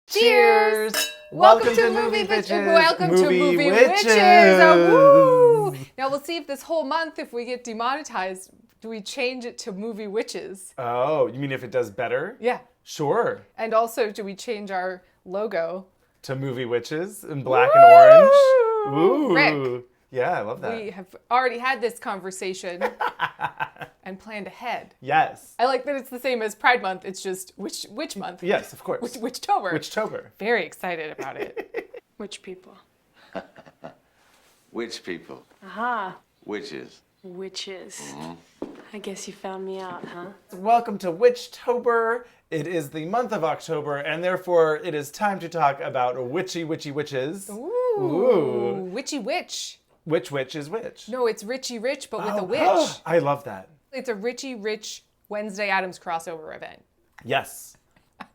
Cheers! Welcome to MovieBitches. Welcome to MovieWitches. MovieWitches. Woo! Now we'll see if this whole month, if we get demonetized, do we change it to MovieWitches? Oh, you mean if it does better? Yeah. Sure. And also, do we change our logo To MovieWitches in black and orange. Ooh. Rick. Yeah, I love that. We have already had this conversation and planned ahead. Yes. I like that it's the same as Pride Month. It's just witch month. Yes, of course. Witchtober. Witchtober. Very excited about it. Witch people. Witch people. Aha. Witches. Witches. I guess you found me out, huh? Welcome to Witchtober. It is the month of October, and therefore it is time to talk about witchy witches. Ooh. Witchy witch. Which witch is which? No, it's Richie Rich, but with a witch. I love that. It's a Richie Rich Wednesday Addams crossover event. Yes.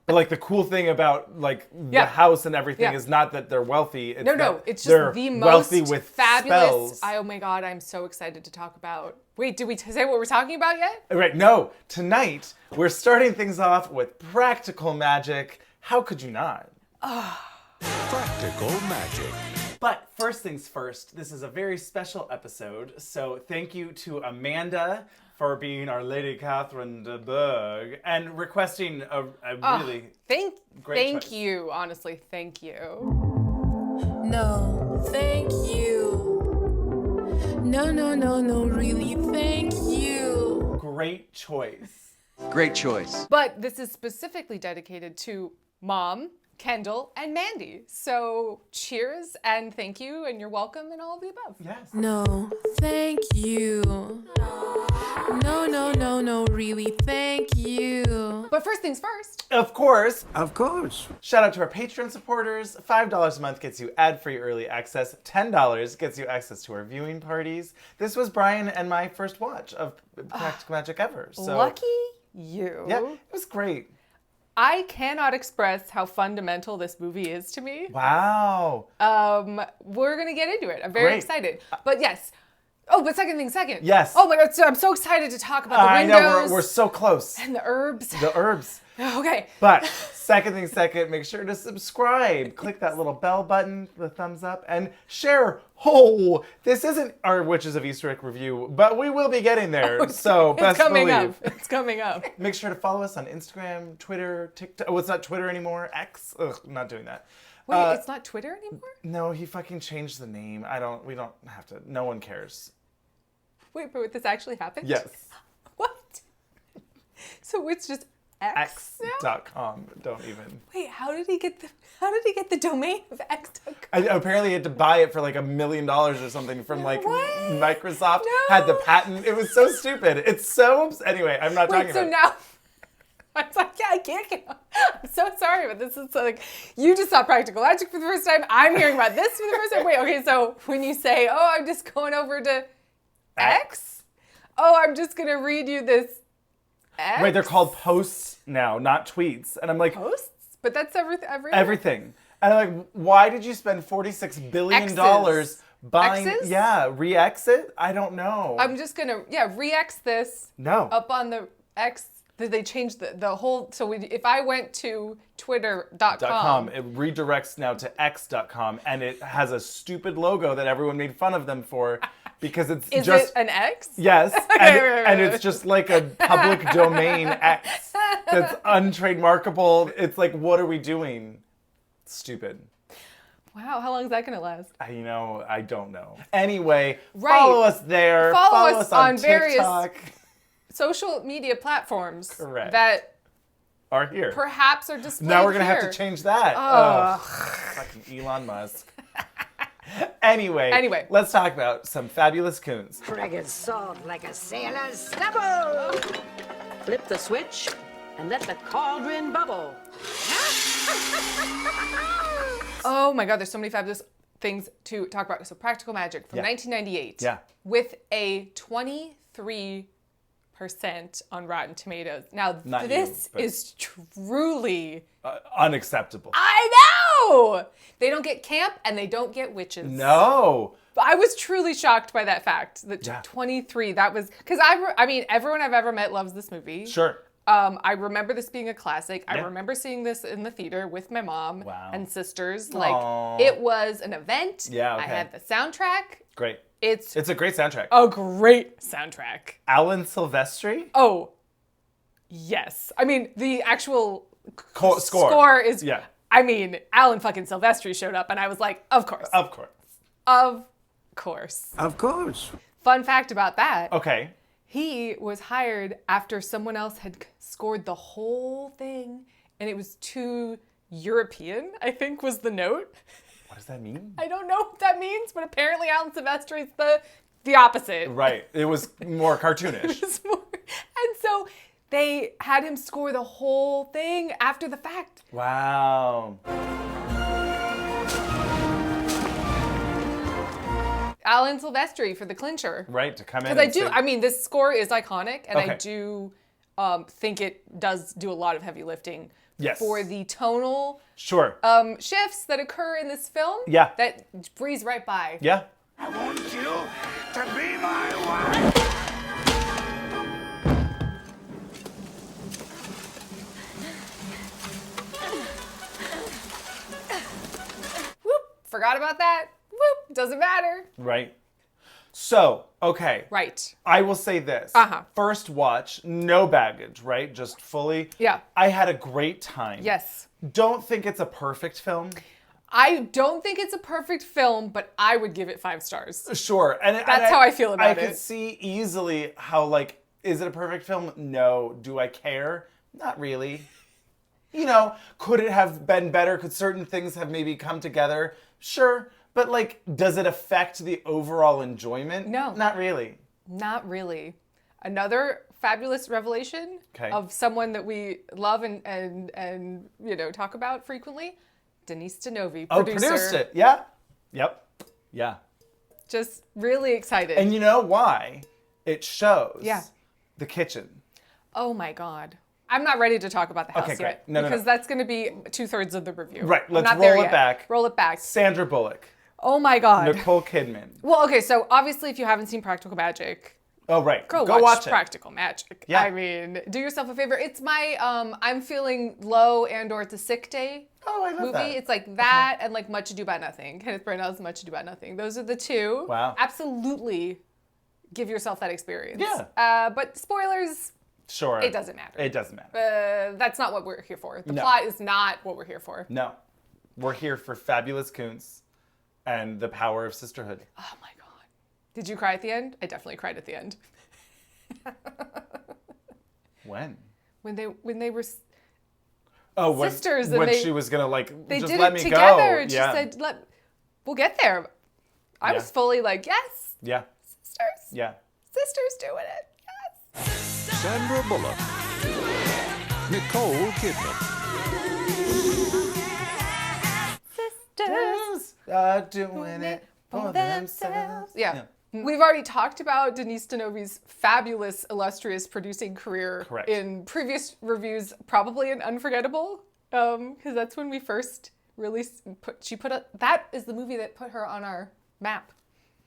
But like the cool thing about like the Yeah. house and everything Yeah. is not that they're wealthy. It's No, that it's they're just the most wealthy with fabulous. spells. Oh my God, I'm so excited to talk about. Wait, did we say what we're talking about yet? Right, no. Tonight, we're starting things off with practical magic. How could you not? Practical magic. But first things first, this is a very special episode. So thank you to Amanda for being our Lady Catherine de Bourgh and requesting a really great Thank choice. you. Honestly, thank you. No, thank you. No, really, thank you. great choice. Great choice. But this is specifically dedicated to Mom, Kendall, and Mandy. So cheers and thank you and you're welcome and all of the above. Yes. No, thank you. No, really, thank you. But first things first. Of course. Of course. Shout out to our Patreon supporters. $5 a month gets you ad-free early access. $10 gets you access to our viewing parties. This was Brian and my first watch of Practical Magic ever. So Lucky you. yeah, it was great. I cannot express how fundamental this movie is to me. Wow. We're gonna get into it. I'm very Great. excited. But yes. Oh, but second thing second. Yes. Oh my God, so I'm so excited to talk about the I windows. know, we're so close. and the herbs. The herbs. Okay. But second thing second, make sure to subscribe. Click that little bell button, the thumbs up, and share. Oh, this isn't our Witches of Easter review, but we will be getting there. So It's best coming believe. up. It's coming up. Make sure to follow us on Instagram, Twitter, TikTok. Oh, it's not Twitter anymore. X. Ugh, not doing that. Wait, it's not Twitter anymore? No, he fucking changed the name. We don't have to. No one cares. Wait, but this actually happened? Yes. What? So it's just X now? X.com. Don't even. Wait, how did he get the domain of X.com? Apparently, he had to buy it for like $1 million or something from like What? Microsoft. No. Had the patent. It was so stupid. It's so. Anyway, I'm not Wait, talking so about now I was like, yeah, I can't get I'm so sorry, but this is like, you just saw Practical Magic for the first time. I'm hearing about this for the first time. Wait, okay, so when you say, oh, I'm just going over to X? Oh, I'm just going to read you this X? Wait, they're called posts now, not tweets. And I'm like, Posts? But that's everything. everything. And I'm like, why did you spend $46 billion X's. buying? X's? Yeah, re-exit? I don't know. I'm just going to, re-X this No. up on the X. Did they change the whole, so if I went to twitter.com. It redirects now to x.com and it has a stupid logo that everyone made fun of them for because it's Is just it an X? yes right. and it's just like a public domain X that's untrademarkable. It's like, what are we doing? Stupid. Wow, how long is that going to last? I don't know. Anyway, Right. follow us there. Follow us on various TikTok. Social media platforms Correct. that Are here. perhaps are displayed Now we're gonna here. have to change that. Ugh. Fucking Elon Musk. Anyway, let's talk about some fabulous coons. Friggin' salt like a sailor's stubble. Flip the switch and let the cauldron bubble. Oh my God, there's so many fabulous things to talk about. So Practical Magic from Yeah. 1998. Yeah. With a 23% on Rotten Tomatoes. Now, Not this you, but- is truly... Unacceptable. I know! They don't get camp and they don't get witches. No. I was truly shocked by that fact. That Yeah. 23, that was... Because I mean, everyone I've ever met loves this movie. Sure. I remember this being a classic. I Yeah. remember seeing this in the theater with my mom Wow. and sisters. Aw. Like, it was an event. Yeah, okay. I had the soundtrack. Great. It's It's a great soundtrack. a great soundtrack. Alan Silvestri? Oh, yes. I mean, the actual Score. is... Yeah. I mean, Alan fucking Silvestri showed up, and I was like, of course. Of course. Of course. Of course. Fun fact about that. Okay. He was hired after someone else had scored the whole thing, and it was too European, I think was the note. What does that mean? I don't know what that means, but apparently Alan Silvestri is the opposite. Right. It was more cartoonish. It's more- and so they had him score the whole thing after the fact. Wow. Alan Silvestri for the clincher. Right, to come in Because I and do, say- I mean, this score is iconic, and Okay. I do think it does do a lot of heavy lifting Yes. for the tonal Sure. shifts that occur in this film. Yeah. That breeze right by. Yeah. I want you to be my wife. Whoop, forgot about that. Whoop, doesn't matter. Right. So, okay. Right. I will say this. Uh-huh. First watch, no baggage, right? Just fully. Yeah. I had a great time. Yes. Don't think it's a perfect film. I don't think it's a perfect film, but I would give it 5 stars. Sure. And That's how I feel about I it. could see easily how, like, is it a perfect film? No. Do I care? Not really. You know, could it have been better? Could certain things have maybe come together? Sure. But, like, does it affect the overall enjoyment? No. Not really. Not really. Another fabulous revelation Okay. of someone that we love and you know talk about frequently. Denise Denovi, Oh, producer. produced it. Yeah. Yep. Yeah. Just really excited. And you know why? It shows Yeah. the kitchen. Oh my God. I'm not ready to talk about the house Okay, great. yet. No, because that's going to be 2/3 of the review. Right, I'm let's not there roll it yet. back. Roll it back. Sandra Bullock. Oh my God. Nicole Kidman. Well, okay, so obviously if you haven't seen Practical Magic, Oh, right. go watch it. Practical Magic. Yeah. I mean, do yourself a favor. It's my I'm feeling low and or it's a sick day Oh, I love movie. that. It's like that and like Much Ado About Nothing. Kenneth Branagh's Much Ado About Nothing. Those are the two. Wow. Absolutely give yourself that experience. Yeah. But spoilers, Sure. it doesn't matter. It doesn't matter. That's not what we're here for. The No. plot is not what we're here for. No. We're here for fabulous coons and the power of sisterhood. Oh my God. Did you cry at the end? I definitely cried at the end. When? When they were Oh, when, sisters and when they- she was gonna like they just did let it me together go. and Yeah. she said, we'll get there. I Yeah. was fully like, yes, Yeah. sisters. Yeah. Sisters doing it. Yes. Sandra Bullock. Nicole Kidman. Sisters Are doing it for themselves. Yeah. We've already talked about Denise Denovi's fabulous, illustrious producing career Correct. in previous reviews, probably in Unforgettable, because that's when we first really that is the movie that put her on our map.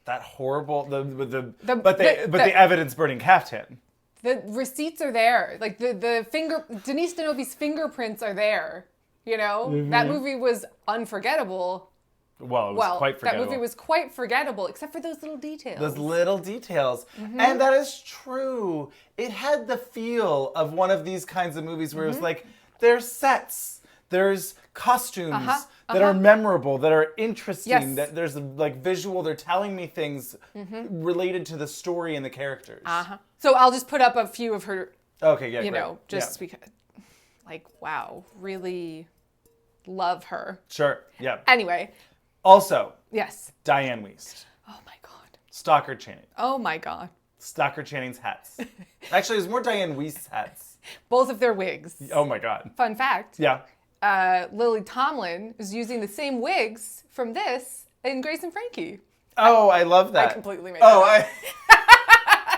That horrible the the- evidence burning caftan. The receipts are there, like Denise Denovi's fingerprints are there. You know, that movie was unforgettable. Well, it was quite that forgettable. movie was quite forgettable, except for those little details. Those little details. Mm-hmm. And that is true. It had the feel of one of these kinds of movies where Mm-hmm. it's like, there's sets, there's costumes that are memorable, that are interesting, Yes. that there's like visual, they're telling me things related to the story and the characters. So I'll just put up a few of her, Okay, yeah, you great. know, just Yeah. because, like, wow, really love her. Sure, yeah. Anyway, Also, yes. Diane Wiest, Oh my God. Stalker Channing. Oh my God. Stalker Channing's hats. Actually, it was more Diane Wiest's hats. Both of their wigs. Oh my God. Fun fact. Yeah. Lily Tomlin is using the same wigs from this in Grace and Frankie. Oh, I love that. completely made Oh,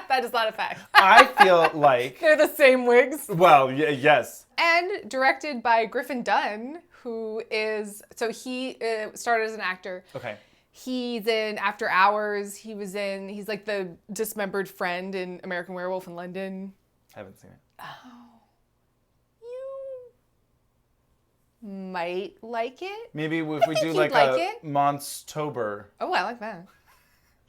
that That is not a fact. I feel like... They're the same wigs. Well, yes. And directed by Griffin Dunn, who is... So he started as an actor. Okay. He's in After Hours. He's like the dismembered friend in American Werewolf in London. Haven't seen it. You might like it. Maybe if we think do you'd like like a it. Monstober. Oh, I like that.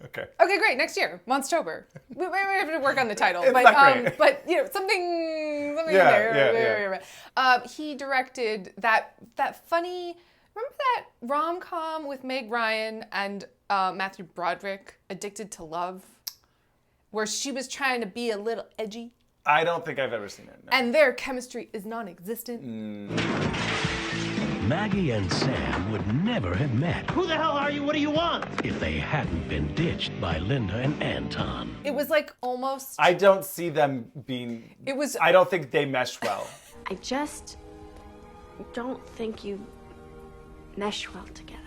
Okay. Okay, great. Next year, Monstober. We have to work on the title, It's but not great. but you know something in there. He directed that funny. Remember that rom-com with Meg Ryan and Matthew Broderick, Addicted to Love, where she was trying to be a little edgy? I don't think I've ever seen it. No. And their chemistry is non-existent. Maggie and Sam would never have met Who the hell are you? What do you want? if they hadn't been ditched by Linda and Anton. It was like almost. I don't see them being... It was. I don't think they mesh well. I just don't think you mesh well together.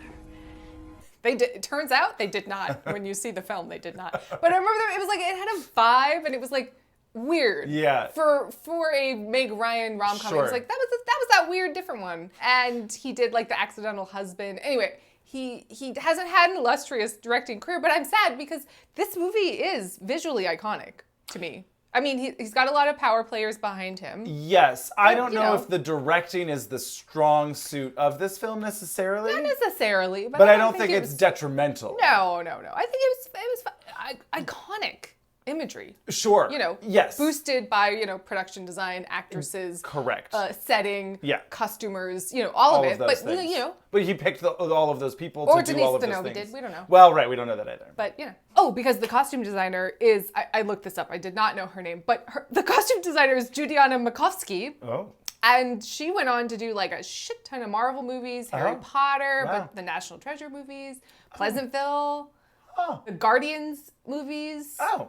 They did. It turns out they did not. When you see the film, they did not. But I remember it was like it had a vibe, and it was like weird. Yeah. For a Meg Ryan rom-com, it was Sure. like that was that weird different one. And he did like The Accidental Husband. Anyway, he hasn't had an illustrious directing career, but I'm sad because this movie is visually iconic to me. I mean, he's got a lot of power players behind him. Yes. I don't you know know. if the directing is the strong suit of this film necessarily. Not necessarily, but I don't think it it's was, detrimental. No. I think it was iconic imagery. Sure. You know, yes. boosted by, production design, actresses, Correct. Setting, Yeah. costumers, all of it. those But, things. But he picked all of those people Or to do Denise all of those Deneuve things. did, we don't know. Well, right, we don't know that either. But, Oh, because the costume designer is, I looked this up, I did not know her name, but the costume designer is Judiana Makovsky. Oh. And she went on to do like a shit ton of Marvel movies, Harry Potter, Wow. but the National Treasure movies, Pleasantville, Oh. the Guardians movies. Oh,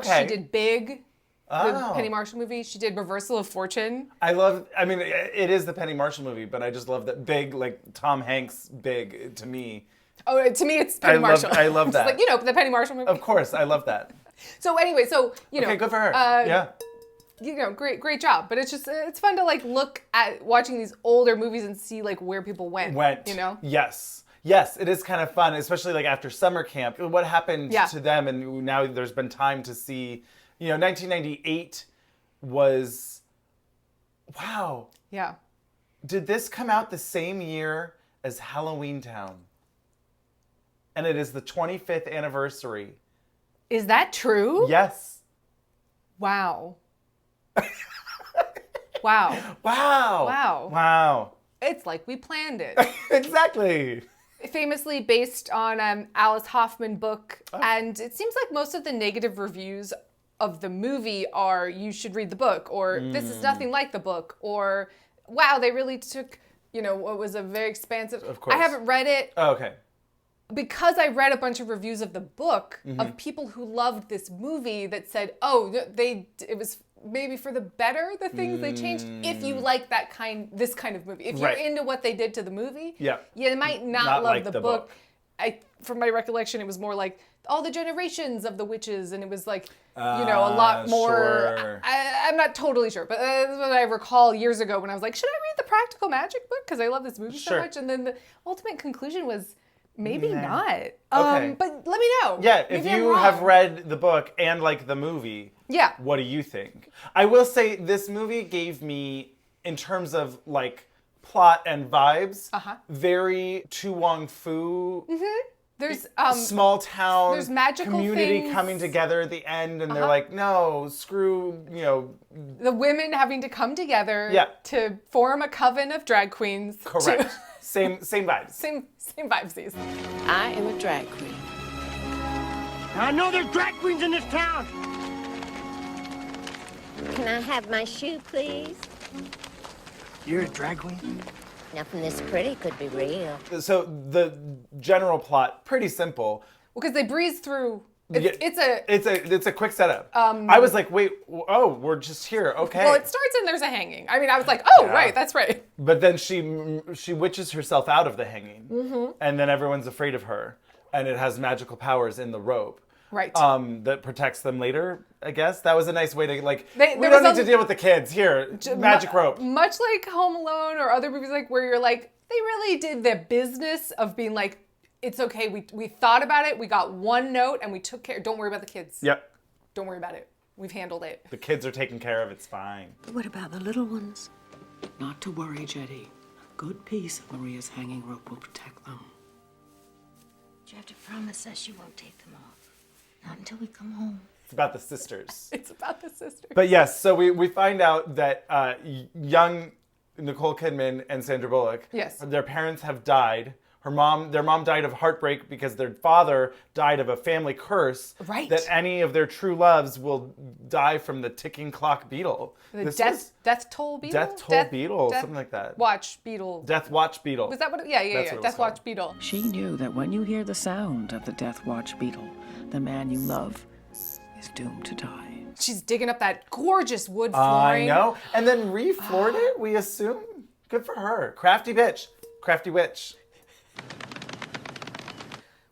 She did Big, the Oh. Penny Marshall movie. She did Reversal of Fortune. It is the Penny Marshall movie, but I just love that Big, like Tom Hanks Big, to me. Oh, to me it's Penny Marshall. I love that. It's like, the Penny Marshall movie. Of course, I love that. So anyway, Okay, good for her. Yeah. Great job. But it's just, it's fun to like look at watching these older movies and see like where people went. Yes, it is kind of fun, especially like after summer camp. What happened Yeah. to them, and now there's been time to see. 1998 was. Wow. Yeah. Did this come out the same year as Halloween Town? And it is the 25th anniversary. Is that true? Yes. Wow. Wow. Wow. Wow. Wow. It's like we planned it. Exactly. Famously based on Alice Hoffman book, Oh. and it seems like most of the negative reviews of the movie are you should read the book, or this is nothing like the book, or wow, they really took, what was a very expansive. Of course. I haven't read it. Oh, okay. Because I read a bunch of reviews of the book Mm-hmm. of people who loved this movie that said, oh, it was maybe for the better, the things they changed. If you like this kind of movie, if you're Right. into what they did to the movie, Yeah. you might not love like the the book. book. From my recollection, it was more like all the generations of the witches, and it was like, a lot more. Sure. I'm not totally sure, but that's what I recall years ago when I was like, should I read the Practical Magic book? Because I love this movie so Sure. much. And then the ultimate conclusion was, maybe not. Okay. But let me know. Yeah, if Maybe I'm you wrong. have read the book and like the movie, Yeah. what do you think? I will say this movie gave me, in terms of like plot and vibes, very to Wong Foo. There's Small town, there's magical community things. coming together at the end, and they're like, no, screw, the women having to come together Yeah. to form a coven of drag queens. correct. Same vibes. Same vibesies. I am a drag queen. I know there's drag queens in this town. Can I have my shoe, please? You're a drag queen? Nothing this pretty could be real. So the general plot, pretty simple. Because they breeze through. Yeah, it's a quick setup. I was like, wait, we're just here, okay. Well, it starts and there's a hanging. I mean, I was like, right, that's right. But then she witches herself out of the hanging, and then everyone's afraid of her, and it has magical powers in the rope. Right. That protects them later, I guess. That was a nice way to, like, There we don't was need to deal with the kids. Here, magic rope. Much like Home Alone or other movies like where you're like, they really did the business of being like, it's okay, we thought about it, we got one note, and we took care. Don't worry about the kids. Yep. Don't worry about it. We've handled it. The kids are taken care of, it's fine. What about the little ones? Not to worry, Jetty. A good piece of Maria's hanging rope will protect them. You have to promise us you won't take them off. Not until we come home. It's about the sisters. It's about the sisters. But yes, so we find out that young Nicole Kidman and Sandra Bullock, yes, their parents have died. Their mom died of heartbreak because their father died of a family curse. Right. That any of their true loves will die from the ticking clock beetle. The death toll beetle? Death toll beetle, something like that. Watch beetle. Death watch beetle. Was that what? Yeah. Death watch beetle. She knew that when you hear the sound of the Death Watch beetle, the man you love is doomed to die. She's digging up that gorgeous wood flooring. I know. And then re-floored it, we assume. Good for her. Crafty bitch. Crafty witch.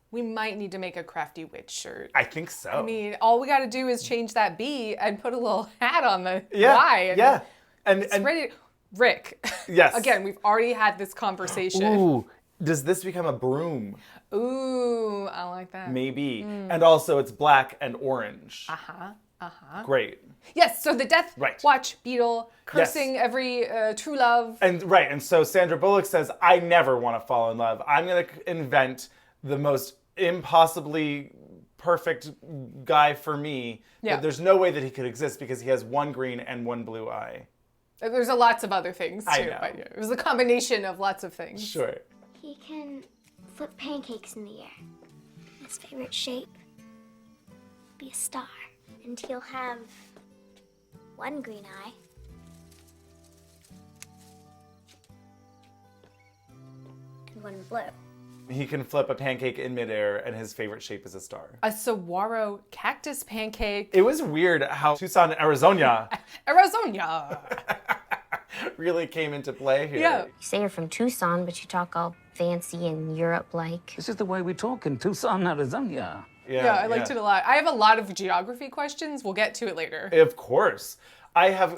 We might need to make a Crafty Witch shirt. I think so. I mean, all we got to do is change that B and put a little hat on the Y. Yeah. And ready. Rick. Yes. Again, we've already had this conversation. Ooh. Does this become a broom? Ooh, I like that. Maybe. And also it's black and orange. Great. Yes, so the Death Watch beetle cursing every true love. And so Sandra Bullock says, I never want to fall in love. I'm going to invent the most impossibly perfect guy for me. Yeah. But there's no way that he could exist because he has one green and one blue eye. There's lots of other things too. I know. But it was a combination of lots of things. Sure. He can flip pancakes in the air. His favorite shape, be a star. And he'll have one green eye. And one blue. He can flip a pancake in midair, and his favorite shape is a star. A saguaro cactus pancake. It was weird how Tucson, Arizona really came into play here. Yeah. You say you're from Tucson, but you talk all fancy and Europe-like. This is the way we talk in Tucson, Arizona. Yeah, I liked it a lot. I have a lot of geography questions. We'll get to it later. Of course. I have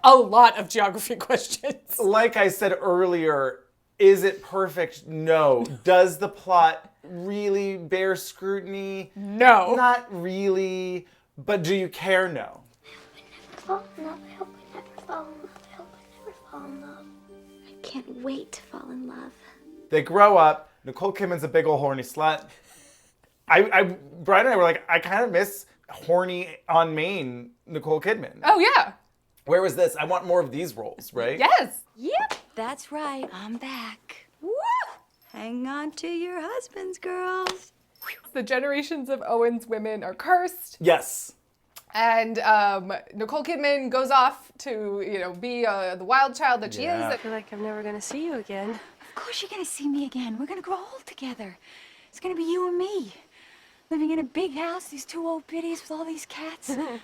a lot of geography questions. Like I said earlier, is it perfect? No. Does the plot really bear scrutiny? No. Not really. But do you care? No. I hope I never fall in love. I hope I never fall in love. I can't wait to fall in love. They grow up. Nicole Kidman's a big old horny slut. Brian and I were like, I kind of miss horny on Maine Nicole Kidman. Oh, yeah. Where was this? I want more of these roles, right? Yes. Yep, that's right. I'm back. Woo! Hang on to your husbands, girls. The generations of Owen's women are cursed. Yes. And Nicole Kidman goes off to, be the wild child that she is. I feel like I'm never going to see you again. Of course you're going to see me again. We're going to grow old together. It's going to be you and me. Living in a big house, these two old biddies with all these cats. I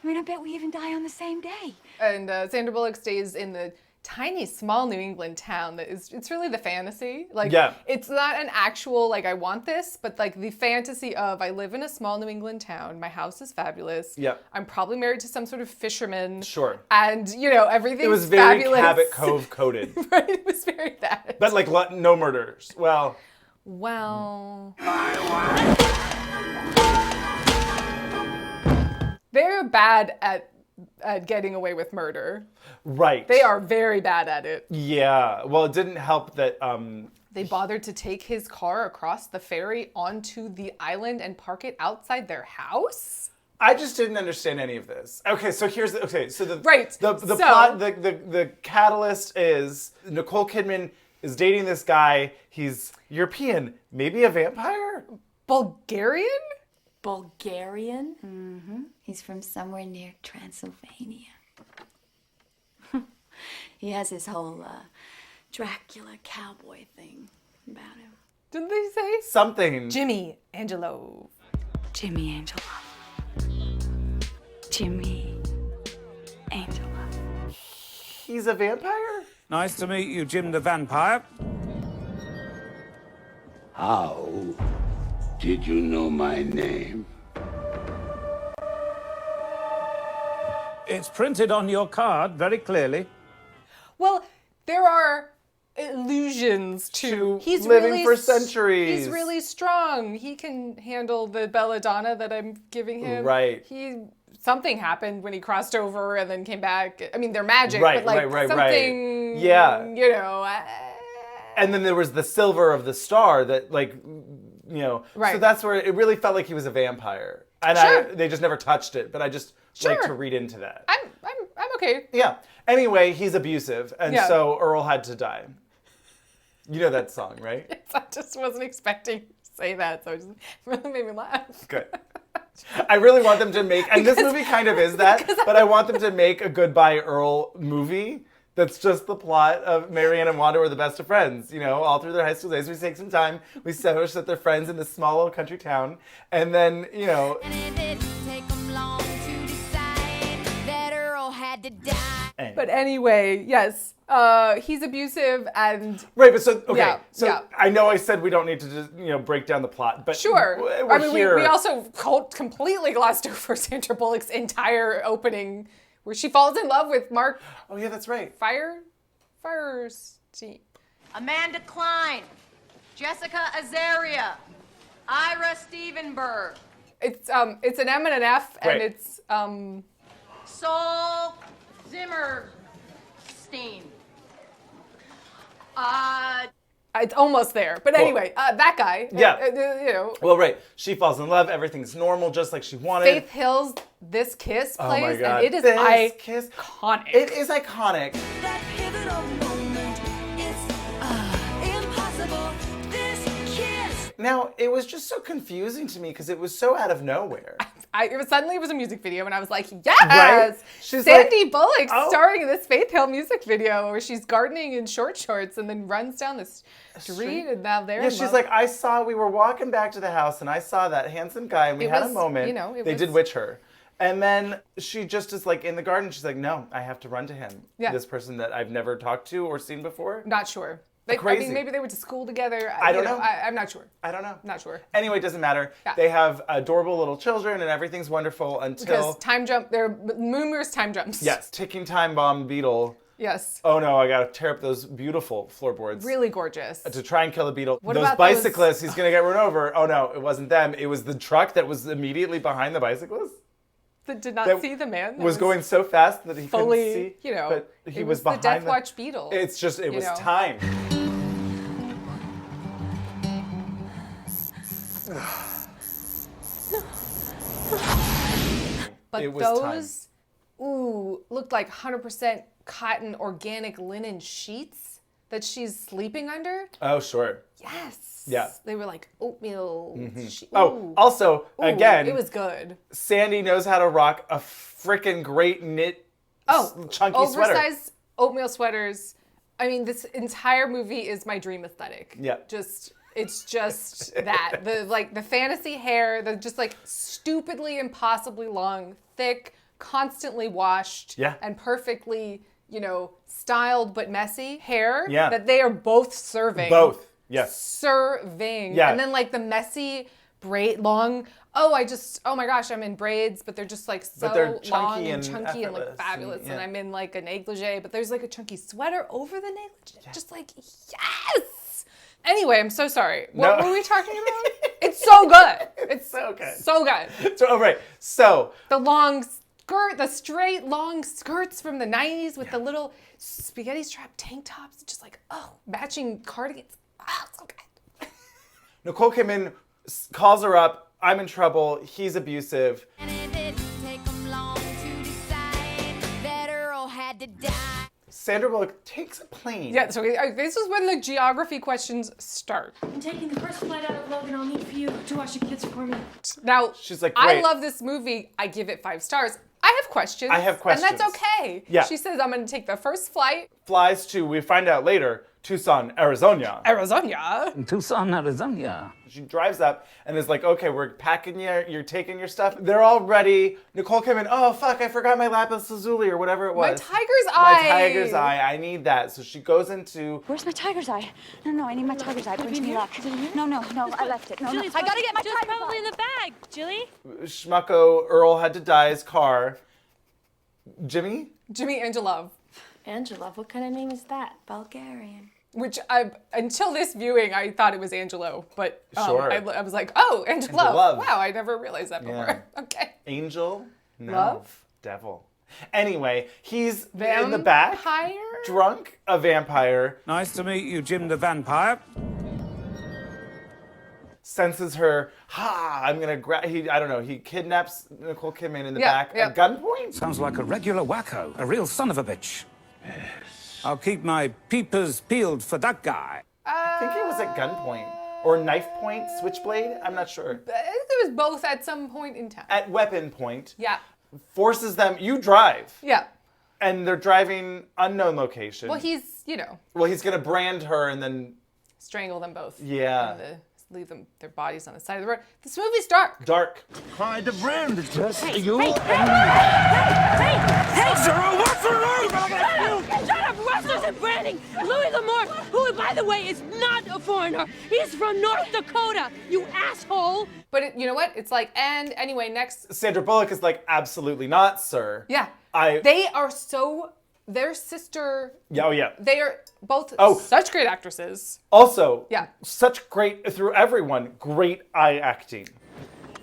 mean, I bet we even die on the same day. And Sandra Bullock stays in the tiny, small New England town it's really the fantasy. It's not an actual, I want this, but the fantasy of I live in a small New England town, my house is fabulous. Yep. I'm probably married to some sort of fisherman. Sure. And, everything's It was very fabulous. Cabot Cove coded. Right, it was very that. But no murders. Well. They're bad at getting away with murder. Right. They are very bad at it. Yeah. Well, it didn't help that they bothered to take his car across the ferry onto the island and park it outside their house. I just didn't understand any of this. Okay, so the plot, the catalyst is Nicole Kidman is dating this guy. He's European, maybe a vampire? Bulgarian? Bulgarian? Mm-hmm. He's from somewhere near Transylvania. He has his whole Dracula cowboy thing about him. Didn't they say? Something. Jimmy Angelo. Jimmy Angelo. Jimmy Angelo. He's a vampire? Nice to meet you, Jim the Vampire. How Did you know my name? It's printed on your card very clearly. Well, there are allusions to he's living really for centuries. He's really strong. He can handle the belladonna that I'm giving him. Right. Something happened when he crossed over and then came back. I mean, they're magic, Right, but like right, something, yeah. you know. And then there was the silver of the star that, like, you know. Right. So that's where it really felt like he was a vampire. And Sure. they just never touched it, but I just like to read into that. I'm okay. Yeah. Anyway, he's abusive, and so Earl had to die. You know that song, right? Yes, I just wasn't expecting to say that, so it just really made me laugh. Good. I really want them to make, and this movie kind of is that, but I want them to make a Goodbye Earl movie that's just the plot of Marianne and Wanda were the best of friends, you know, all through their high school days. We take some time, we establish that they're friends in this small little country town, and then, you know. And it didn't take them long to decide that Earl had to die. But anyway, yes, he's abusive and... Right, but so, okay, yeah. I know I said we don't need to just, you know, break down the plot, but Sure. we're here. We also completely glossed over Sandra Bullock's entire opening where she falls in love with Mark... Oh, yeah, that's right. Firestein. Amanda Klein, Jessica Azaria, Ira Stevenberg. It's an M and an F, and Right. it's... Sol Zimmerstein. It's almost there. But Cool. anyway, that guy, Yeah. you know. Well, right. She falls in love. Everything's normal, just like she wanted. Faith Hill's This Kiss Oh my plays, God. and it is This Kiss. iconic. It is iconic. That pivotal moment, it's impossible. This kiss. Now, it was just so confusing to me because it was so out of nowhere. Suddenly it was a music video, and I was like, yes! Right? She's Sandy like, Bullock oh. starring in this Faith Hill music video where she's gardening in short shorts and then runs down the street, and now they're Yeah, in she's love. like, we were walking back to the house, and I saw that handsome guy, and we It had was, a moment. you know, They did witch her. And then she just is like in the garden, she's like, no, I have to run to him. Yeah. This person that I've never talked to or seen before. Not sure. Crazy. I mean, maybe they went to school together. I don't know. I'm not sure. I don't know. Not sure. Anyway, it doesn't matter. Yeah. They have adorable little children, and everything's wonderful until... Because time jump, there are numerous time jumps. Yes, ticking time bomb beetle. Yes. Oh no, I gotta tear up those beautiful floorboards. Really gorgeous. To try and kill the beetle. What those about bicyclists, he's gonna get run over. Oh no, it wasn't them. It was the truck that was immediately behind the bicyclist. That did not That see the man. Was going so fast that he fully, couldn't see. you know, but he it was the behind Death Watch beetle. It's just, it was know. time. But It was those, looked like 100% cotton organic linen sheets that she's sleeping under. Oh, sure. Yes. Yeah. They were like oatmeal. Also, again, it was good. Sandy knows how to rock a frickin' great knit, chunky sweater. Oversized oatmeal sweaters. I mean, this entire movie is my dream aesthetic. Yeah. It's just that. The fantasy hair, the just like stupidly, impossibly long, thick, constantly washed, and perfectly, you know, styled but messy hair that they are both serving. Both, yes. Serving. Yeah. And then like the messy long, oh my gosh, I'm in braids, but they're just like so they're chunky long and and chunky and like effortless fabulous. and, And I'm in like a negligee, but there's like a chunky sweater over the negligee. Yeah. Just like, yes! Anyway, I'm so sorry. No. What were we talking about? It's so good. It's so good. So good. So, all right. So the long skirt, the straight long skirts from the 90s with the little spaghetti strap tank tops, just like, matching cardigans. Oh, so good. Nicole came in, calls her up. I'm in trouble. He's abusive. And it didn't take them long to decide that Earl had to die. Sandra Bullock takes a plane. Yeah, so this is when the geography questions start. I'm taking the first flight out of Logan. I'll need for you to watch the kids for me. Now, she's like, I great. love this movie. I give it 5 stars. I have questions. I have questions. And that's okay. Yeah. She says, I'm going to take the first flight. Flies to, we find out later, Tucson, Arizona. Arizona? Tucson, Arizona. She drives up and is like, okay, we're packing you're taking your stuff. They're all ready. Nicole came in, oh, fuck, I forgot my lapis lazuli or whatever it was. My tiger's eye. My tiger's eye, I need that. So she goes into... Where's my tiger's eye? No, I need my tiger's eye. Bring me luck. No, I left it. No, I gotta get my tiger's eye. Probably in the bag, Jilly. Schmucko Earl had to dye his car. Jimmy Angelov. Angelov, what kind of name is that? Bulgarian. Which until this viewing, I thought it was Angelo, but Sure. I was like, oh, Angelov. Wow, I never realized that before. Yeah. Okay. Angel? No. Love? Devil. Anyway, he's in the back. Vampire? Drunk, a vampire. Nice to meet you, Jim the Vampire. Senses her, I'm gonna grab, he kidnaps Nicole Kidman in the Yeah, back yeah. at gunpoint. Sounds like a regular wacko, a real son of a bitch. I'll keep my peepers peeled for that guy. I think it was at gunpoint. Or knife point, switchblade, I'm not sure. It was both at some point in time. At weapon point. Yeah. Forces them, you drive. Yeah. And they're driving unknown location. Well, he's, Well, he's gonna brand her and then... strangle them both. Yeah. And leave their bodies on the side of the road. This movie's dark. Dark. Hide the brand, just you Hey, Sarah, what's the name? Shut up! Rustlers and branding! Louis L'Amour, who, by the way, is not a foreigner. He's from North Dakota, you asshole! But you know what? It's like, and anyway, next... Sandra Bullock is like, absolutely not, sir. Yeah. They are so... Their sister... Yeah, oh yeah. They are both such great actresses. Also, yeah, such great, through everyone, great eye acting.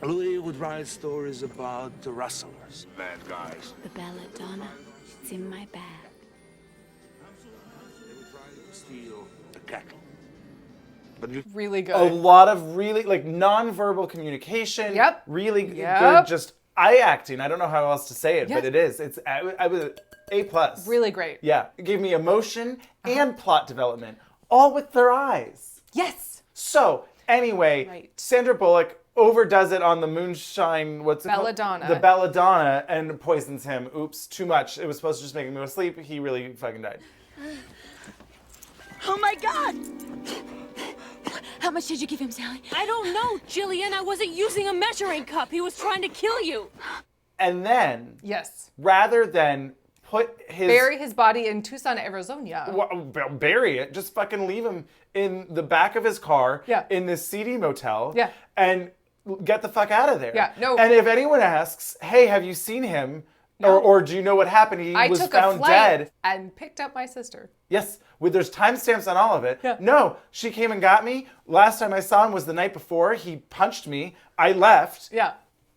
Louis would write stories about the rustlers. Bad guys. The belladonna. It's in my bag. They would try to steal the cattle. But really good. A lot of really, non-verbal communication. Yep. Really good, just eye acting. I don't know how else to say it, but it is. I was A+. Really great. Yeah. It gave me emotion and plot development, all with their eyes. Yes. So, anyway, Sandra Bullock overdoes it on the moonshine, what's it Belladonna. called? The belladonna, and poisons him. Oops, too much. It was supposed to just make him go to sleep. He really fucking died. Oh my God! How much did you give him, Sally? I don't know, Jillian. I wasn't using a measuring cup. He was trying to kill you. And then, yes, rather than bury his body in Tucson, Arizona. Bury it. Just fucking leave him in the back of his car in this seedy motel and get the fuck out of there. Yeah, no. And if anyone asks, hey, have you seen him? No. Or do you know what happened? He was found dead. And picked up my sister. Yes, there's timestamps on all of it. Yeah. No, she came and got me. Last time I saw him was the night before. He punched me. I left. Yeah.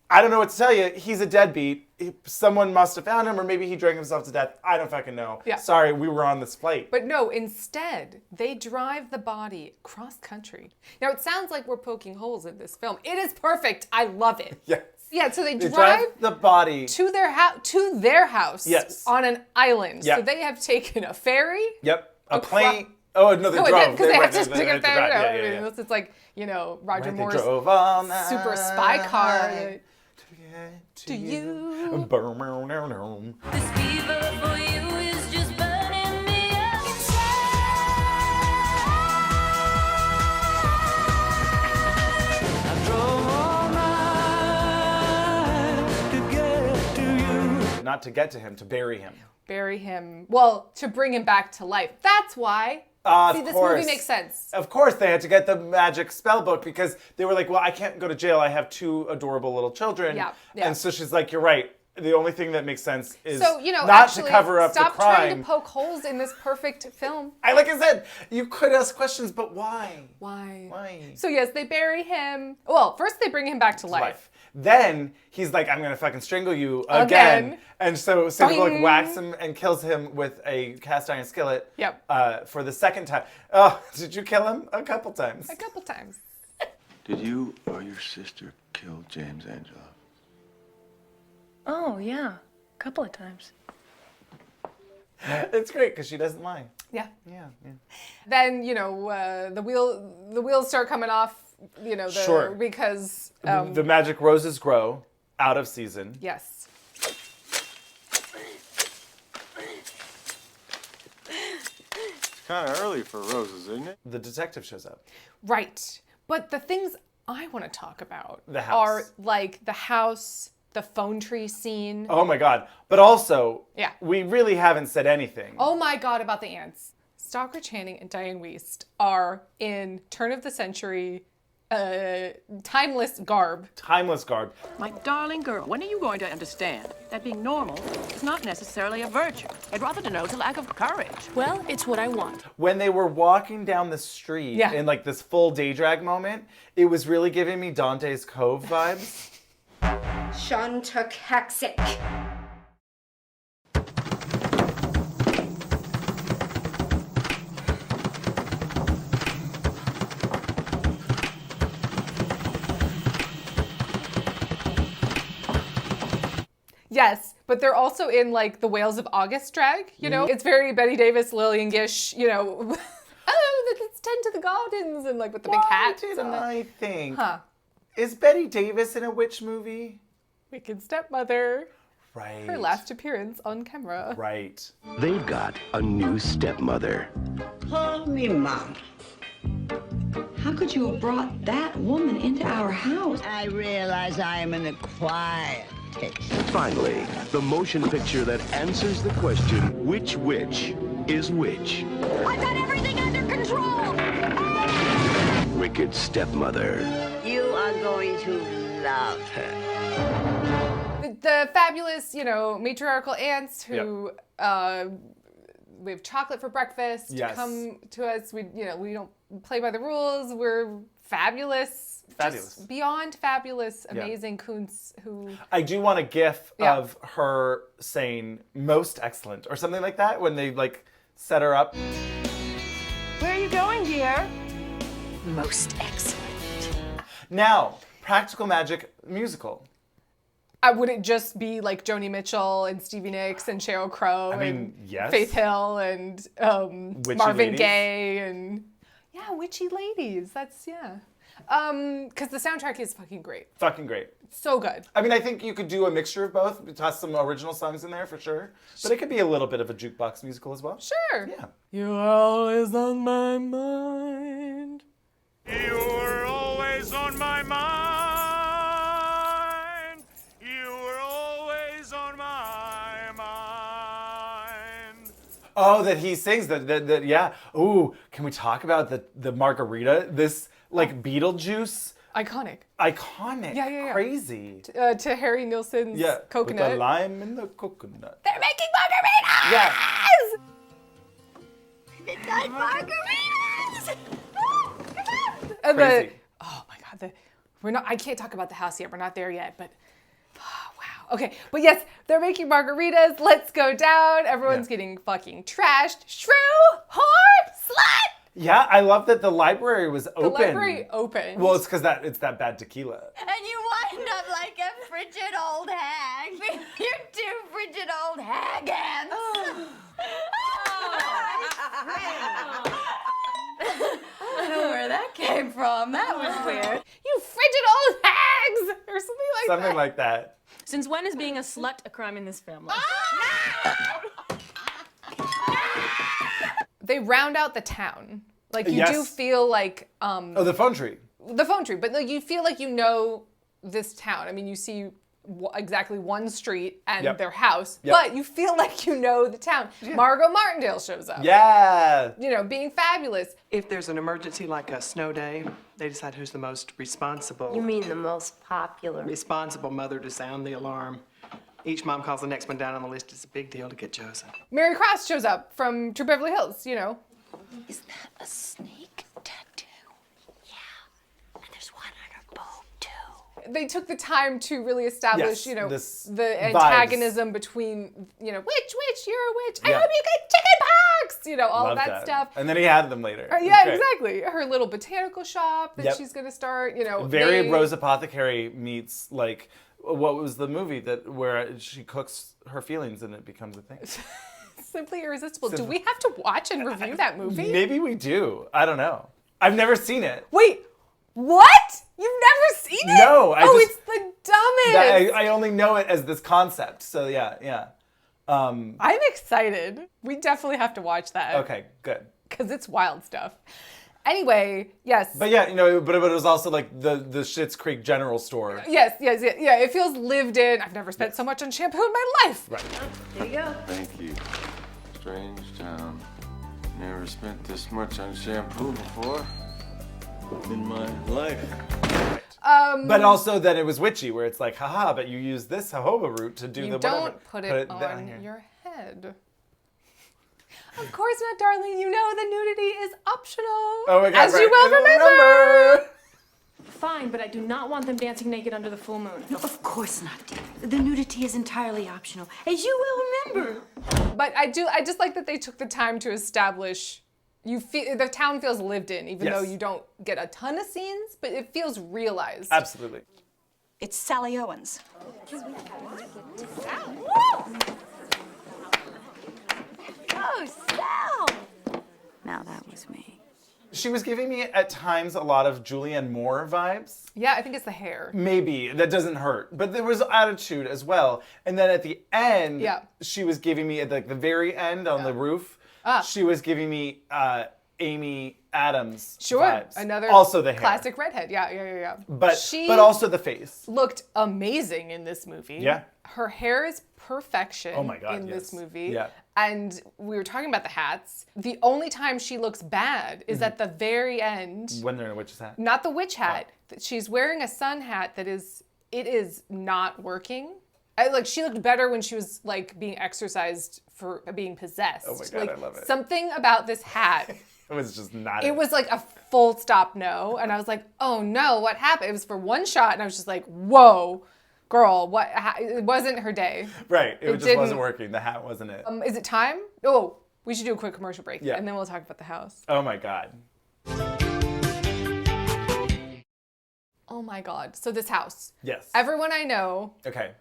I don't know what to tell you. He's a deadbeat. Someone must have found him, or maybe he drank himself to death. I don't fucking know. Yeah. Sorry, we were on this flight. But no, instead, they drive the body cross country. Now, it sounds like we're poking holes in this film. It is perfect. I love it. Yes. Yeah, so they drive the body to their house yes. on an island. Yep. So they have taken a ferry. Yep. A plane. Oh, no, they drove. Because they have to take a ferry. It's like, Roger Moore's super spy car. To you. This fever for you is just burning me up I drove all night to get to you. Not to get to him, to bury him. Bury him. Well, to bring him back to life. That's why. See, this movie makes sense. Of course, they had to get the magic spell book because they were like, well, I can't go to jail. I have 2 adorable little children. Yeah. And so she's like, you're right. The only thing that makes sense is not actually, to cover up the crime. Stop trying to poke holes in this perfect film. Like I said, you could ask questions, but why? Why? So yes, they bury him. Well, first they bring him back to life. Then he's like, I'm gonna fucking strangle you again. And so Sandra Bullock whacks him and kills him with a cast iron skillet. Yep. For the second time. Oh, did you kill him? A couple times. A couple times. Did you or your sister kill James Angelo? Oh, yeah. A couple of times. It's great because she doesn't lie. Yeah. Yeah. Then, the wheels start coming off, Sure. because... the magic roses grow out of season. Yes. Kind of early for roses, isn't it? The detective shows up. Right. But the things I want to talk about The house. are like the house, the phone tree scene. Oh my God. But also, Yeah. we really haven't said anything. Oh my God, about the ants. Stockard Channing and Diane Wiest are in turn of the century, timeless garb. Timeless garb. My darling girl, when are you going to understand that being normal is not necessarily a virtue? It rather denotes a lack of courage. Well, it's what I want. When they were walking down the street in like this full day drag moment, it was really giving me Dante's Cove vibes. Shantuk Haxic. Yes, but they're also in like the Whales of August drag, you know? It's very Betty Davis, Lillian Gish, you know. Oh, let's tend to the gardens and like with the big hats. And I think. Huh. Is Betty Davis in a witch movie? Wicked Stepmother. Right. Her last appearance on camera. Right. They've got a new stepmother. Holy Mom. How could you have brought that woman into our house? I realize I am an acquired taste. Finally, the motion picture that answers the question, which witch is which? I got everything under control! Wicked Stepmother. You are going to love her. The fabulous, you know, matriarchal aunts who we have chocolate for breakfast. Yes. Come to us. We don't play by the rules. We're fabulous. Fabulous. Just beyond fabulous, amazing coons who... I do want a gif of her saying most excellent or something like that when they like set her up. Where are you going, dear? Most excellent. Now, Practical Magic musical. Would it just be like Joni Mitchell and Stevie Nicks and Sheryl Crow and yes. Faith Hill and Witchy Marvin ladies. Gaye and witchy ladies. That's because the soundtrack is fucking great. Fucking great. So good. I mean, I think you could do a mixture of both. Toss some original songs in there for sure. But it could be a little bit of a jukebox musical as well. Sure. Yeah. You're always on my mind. You were always on my mind. You were always on my mind. Oh, that he sings that yeah. Ooh, can we talk about the margarita? This like Beetlejuice. Iconic. Yeah. Crazy. To Harry Nilsson's coconut. Put the lime in the coconut. They're making margaritas! Yeah. Midnight margaritas! And Crazy. oh my God, I can't talk about the house yet. We're not there yet, but wow. Okay, but yes, they're making margaritas. Let's go down. Everyone's getting fucking trashed. Shrew, whore, slut. Yeah, I love that the library was open. The library opened. Well, it's because it's that bad tequila. And you wind up like a frigid old hag. You're two frigid old hag ants. I don't know where that came from. That was weird. You frigid old hags, or something like that. Something like that. Since when is being a slut a crime in this family? They round out the town. Like you Yes. do feel like The phone tree. the phone tree, but like you feel like you know this town. I mean, you see exactly one street and their house, but you feel like you know the town. Margot Martindale shows up. Yeah. You know, being fabulous. If there's an emergency like a snow day, they decide who's the most responsible. You mean the most popular? Responsible mother to sound the alarm. Each mom calls the next one down on the list. It's a big deal to get chosen. Mary Cross shows up from True Beverly Hills, you know. Is that a snake tattoo? Yeah. And there's one on her boob, too. They took the time to really establish, you know, the vibes. antagonism between, you know, witch, you're a witch. I Yeah. hope you get chicken pox. You know, all Love of that stuff. And then he had them later. It was Yeah, great. exactly. Her little botanical shop that she's going to start, you know. Very Rose Apothecary meets like what was the movie where she cooks her feelings and it becomes a thing. Simply Irresistible. Do we have to watch and review that movie? Maybe we do. I don't know. I've never seen it. Wait, what? You've never seen it? No, it's the dumbest. I only know it as this concept. So yeah. I'm excited. We definitely have to watch that. Okay, good. because it's wild stuff. Anyway, yes. But yeah, you know, but it was also like the Schitt's Creek general store. Yes. Yeah, it feels lived in. I've never spent so much on shampoo in my life. Right. There you go. Thank you. Strange town. Never spent this much on shampoo before in my life. But also that it was witchy, where it's like, haha, but you use this jojoba root to do the whatever. You don't put it on here. your head. Of course not, darling. You know the nudity is optional. Oh my God, as you will remember. Fine, but I do not want them dancing naked under the full moon. No, of course not, dear. The nudity is entirely optional, as you will remember. But I just like that they took the time to establish. The town feels lived in, even though you don't get a ton of scenes, but it feels realized. Absolutely. It's Sally Owens. Oh, Sal! Now that was me. She was giving me at times a lot of Julianne Moore vibes. Yeah, I think it's the hair. Maybe. That doesn't hurt. But there was attitude as well. And then at the end, she was giving me, at like the very end on the roof, she was giving me Amy Adams vibes. Another also the hair. Classic redhead. Yeah. But also the face. Looked amazing in this movie. Yeah. Her hair is perfection in this movie. Yeah. And we were talking about the hats. The only time she looks bad is at the very end. When they're in a witch's hat. Not the witch hat. She's wearing a sun hat that it is not working. She looked better when she was like being exercised for being possessed. Oh my God, I love it. Something about this hat. It was just not. It was like a full stop no. And I was like, oh no, what happened? It was for one shot and I was just like, whoa. Girl, what? It wasn't her day. Right, it just wasn't working. The hat wasn't it. Is it time? Oh, we should do a quick commercial break, Yeah. and then we'll talk about the house. Oh my God. Oh my God. So this house. Yes. Everyone I know. Okay.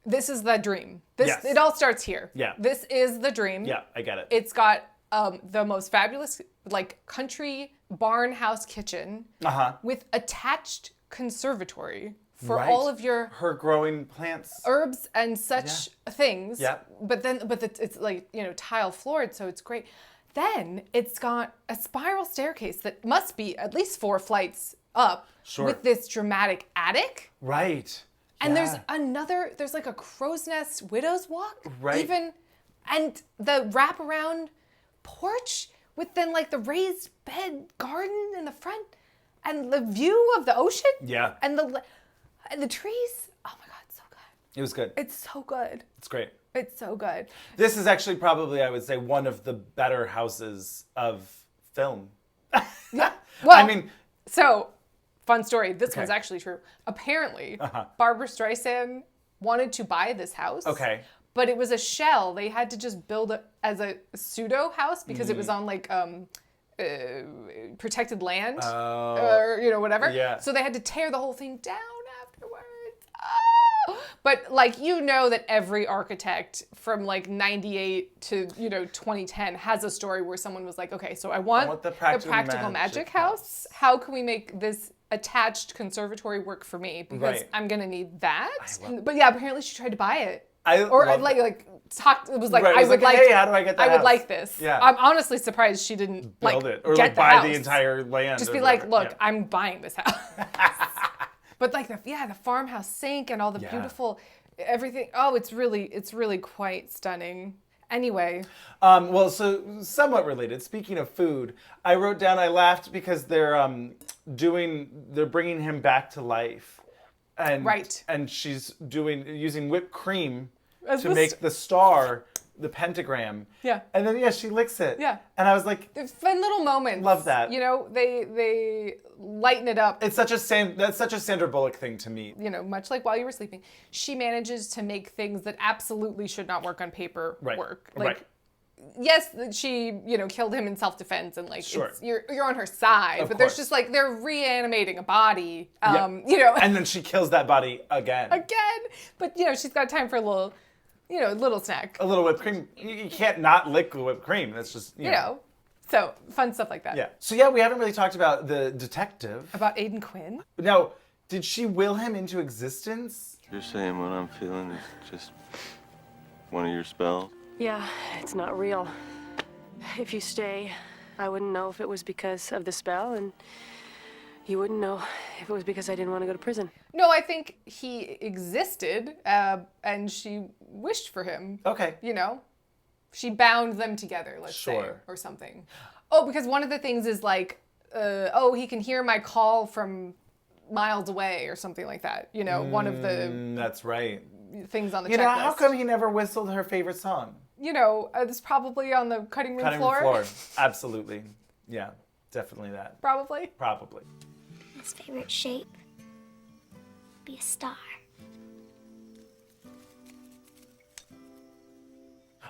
This is the dream. Yes. It all starts here. Yeah. This is the dream. Yeah, I get it. It's got the most fabulous country barn house kitchen with attached conservatory. For all of your her growing plants, herbs and such things. Yeah. But it's like, tile floored, so it's great. Then it's got a spiral staircase that must be at least 4 flights up with this dramatic attic. Right. And there's like a crow's nest widow's walk. Right. Even, and the wraparound porch with then like the raised bed garden in the front and the view of the ocean. Yeah. And the trees, oh my God, so good. It was good. It's so good. It's great. It's so good. This is actually probably, I would say, one of the better houses of film. Yeah. Well, I mean, so fun story. This one's actually true. Apparently, Barbara Streisand wanted to buy this house. Okay. But it was a shell. They had to just build it as a pseudo house because it was on like protected land or whatever. Yeah. So they had to tear the whole thing down afterwards. But that every architect from like 98 to 2010 has a story where someone was like, okay, so I want the practical magic house. How can we make this attached conservatory work for me? Because I'm gonna need that. But yeah, apparently she tried to buy it. It was like I would like. Hey, how do I get that? I would like this. Yeah. I'm honestly surprised she didn't build it or get the buy house. the entire land. Just be like, look, I'm buying this house. But like the farmhouse sink and all the beautiful everything. Oh, it's really quite stunning. Anyway. Well, so somewhat related. Speaking of food, I wrote down. I laughed because they're bringing him back to life, and she's using whipped cream to make the star, the pentagram. Yeah. And then she licks it. Yeah. And I was like, there's fun little moments. Love that. They lighten it up. That's such a Sandra Bullock thing to me. Much like While You Were Sleeping, she manages to make things that absolutely should not work on paper work. Yes, she killed him in self-defense and you're on her side, but there's just they're reanimating a body. And then she kills that body again. But she's got time for a little. Little snack. A little whipped cream. You can't not lick the whipped cream. That's just, you know. So, fun stuff like that. Yeah. So, we haven't really talked about the detective. About Aidan Quinn. Now, did she will him into existence? You're saying what I'm feeling is just one of your spells? Yeah, it's not real. If you stay, I wouldn't know if it was because of the spell, and you wouldn't know if it was because I didn't want to go to prison. No, I think he existed, and she wished for him. Okay. You know? She bound them together, let's say, or something. Oh, because one of the things is like, he can hear my call from miles away or something like that. You know, one of the... That's right. Things on the checklist. You know, how come he never whistled her favorite song? You know, it's probably on the cutting room floor. Absolutely. Yeah, definitely that. Probably. His favorite shape, be a star.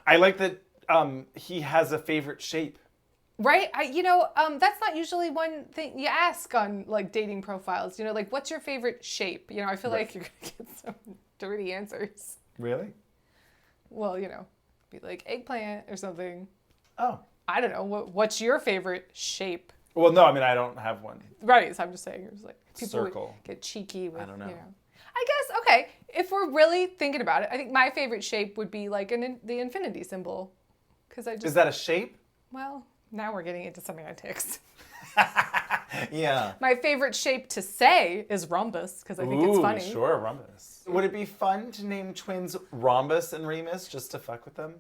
I like that he has a favorite shape. Right? That's not usually one thing you ask on, like, dating profiles. You know, like, what's your favorite shape? You know, I feel like you're going to get some dirty answers. Really? Well, you know, be like eggplant or something. Oh. I don't know. What's your favorite shape? Well, no, I mean, I don't have one. Right, so I'm just saying. It's like people Circle. get cheeky with, I don't know. You know. I guess, okay, if we're really thinking about it, I think my favorite shape would be like the infinity symbol. Is that a shape? Well, now we're getting into semantics. Yeah. My favorite shape to say is rhombus, because I think it's funny. Sure, rhombus. Would it be fun to name twins Rhombus and Remus just to fuck with them?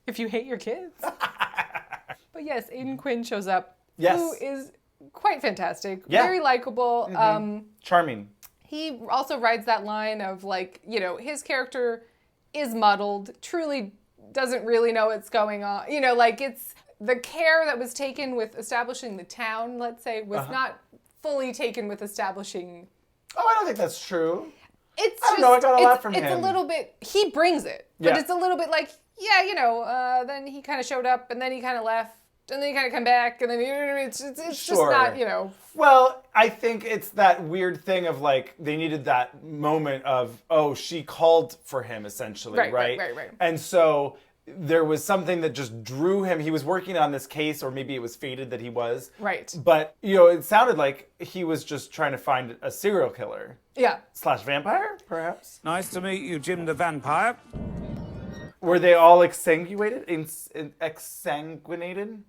If you hate your kids. But yes, Aidan Quinn shows up. Yes. Who is quite fantastic. Yeah. Very likable. Mm-hmm. Charming. He also rides that line of, like, you know, his character is muddled, truly doesn't really know what's going on. You know, like, it's the care that was taken with establishing the town, let's say, was not fully taken with establishing... Oh, I don't think that's true. It's I don't know, I got a lot from him. It's a little bit... He brings it. But Yeah. it's a little bit like, yeah, you know, then he kind of showed up, and then he kind of left, and then he kind of come back, and then it's just not, you know... Well, I think it's that weird thing of, like, they needed that moment of, oh, she called for him, essentially, right? Right. And so there was something that just drew him. He was working on this case, or maybe it was fated that he was. Right. But, you know, it sounded like he was just trying to find a serial killer. Yeah. / vampire, perhaps? Nice to meet you, Jim the Vampire. Were they all exsanguinated? Exsanguinated?